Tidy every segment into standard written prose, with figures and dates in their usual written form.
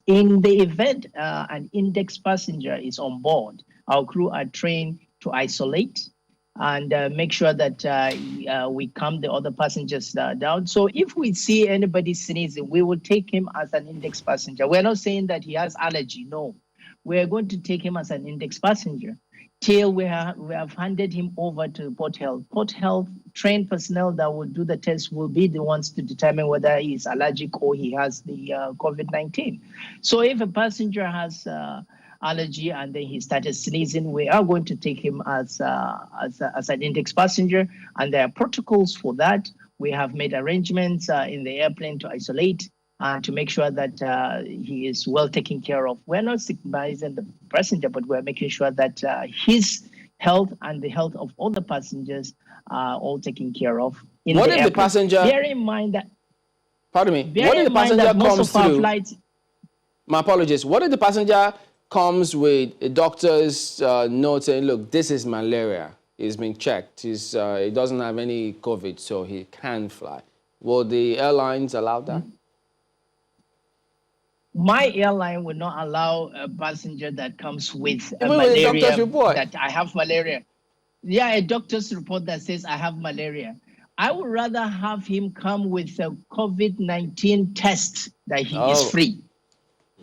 In the event an index passenger is on board, our crew are trained to isolate and make sure that we calm the other passengers down. So if we see anybody sneezing, we will take him as an index passenger. We're not saying that he has allergy, no. We're going to take him as an index passenger till we have handed him over to Port Health. Port Health trained personnel that will do the test will be the ones to determine whether he's allergic or he has the COVID-19. So if a passenger has allergy and then he started sneezing, we are going to take him as an index passenger, and there are protocols for that. We have made arrangements in the airplane to isolate and to make sure that he is well taken care of. We're not stigmatizing the passenger, but we're making sure that his health and the health of all the passengers are all taken care of. What if the passenger... Bear in mind that... Pardon me. What if the passenger comes through... My apologies. What if the passenger comes with a doctor's note saying, look, this is malaria. He's been checked. He doesn't have any COVID, so he can fly. Will the airlines allow that? My airline will not allow a passenger that comes with a malaria, with a doctor's report that I have malaria. Yeah, a doctor's report that says I have malaria. I would rather have him come with a COVID-19 test that he is free.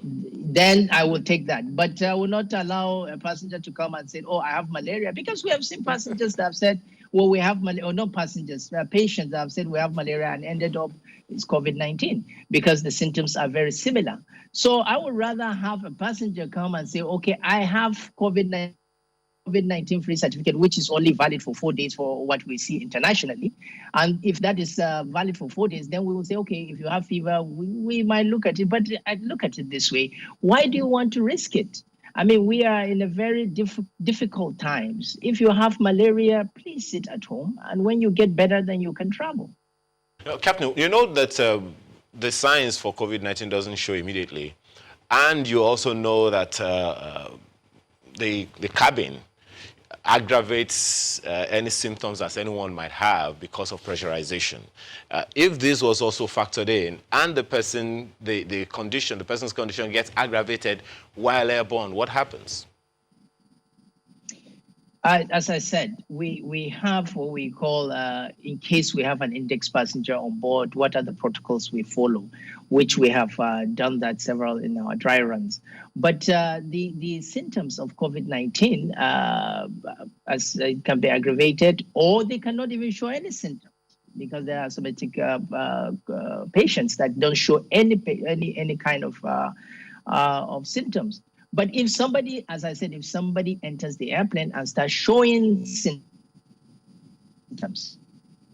Then I will take that. But I will not allow a passenger to come and say, oh, I have malaria. Because we have seen passengers that have said, well, we have malaria, or not passengers, patients that have said we have malaria and ended up it's COVID-19 because the symptoms are very similar. So I would rather have a passenger come and say, okay, I have COVID-19 free certificate, which is only valid for 4 days for what we see internationally. And if that is valid for 4 days, then we will say, okay, if you have fever, we might look at it. But I look at it this way. Why do you want to risk it? I mean, we are in a very difficult times. If you have malaria, please sit at home. And when you get better, then you can travel. Captain, you know that the signs for COVID-19 doesn't show immediately. And you also know that the cabin aggravates any symptoms that anyone might have because of pressurization. If this was also factored in and the person's condition gets aggravated while airborne, what happens? As I said, we have what we call, in case we have an index passenger on board, what are the protocols we follow, which we have done that several in our dry runs. But the symptoms of COVID-19 as it can be aggravated, or they cannot even show any symptoms because there are somatic patients that don't show any kind of symptoms. But if somebody, as I said, if somebody enters the airplane and starts showing symptoms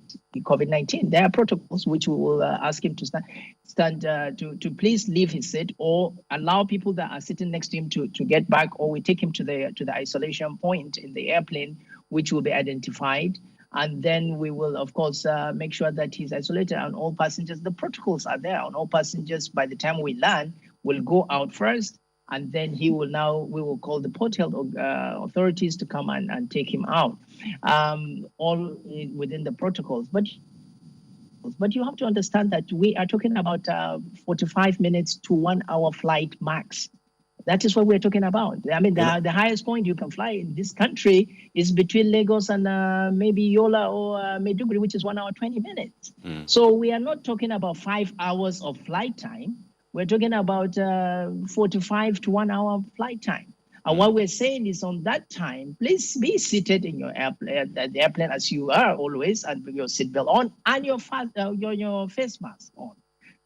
of COVID-19, there are protocols which we will ask him to please leave his seat or allow people that are sitting next to him to get back, or we take him to the isolation point in the airplane, which will be identified. And then we will, of course, make sure that he's isolated on all passengers. The protocols are there on all passengers. By the time we land, we'll go out first. And then we will call the Port Health authorities to come and take him out, all within the protocols. But you have to understand that we are talking about 45 minutes to 1 hour flight max. That is what we're talking about. I mean, the highest point you can fly in this country is between Lagos and maybe Yola or Maiduguri, which is 1 hour, 20 minutes. So we are not talking about 5 hours of flight time. We're talking about 45 to 1 hour flight time. And what we're saying is on that time, please be seated in your airplane, the airplane as you are always, and with your seatbelt on and your face mask on.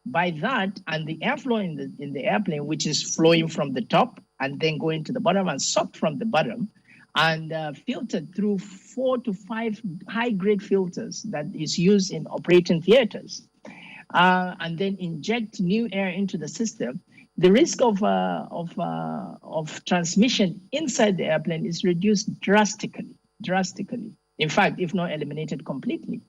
By that, and the airflow in the airplane, which is flowing from the top and then going to the bottom and sucked from the bottom and filtered through 4 to 5 high-grade filters that is used in operating theaters. And then inject new air into the system, the risk of transmission inside the airplane is reduced drastically. In fact, if not eliminated completely.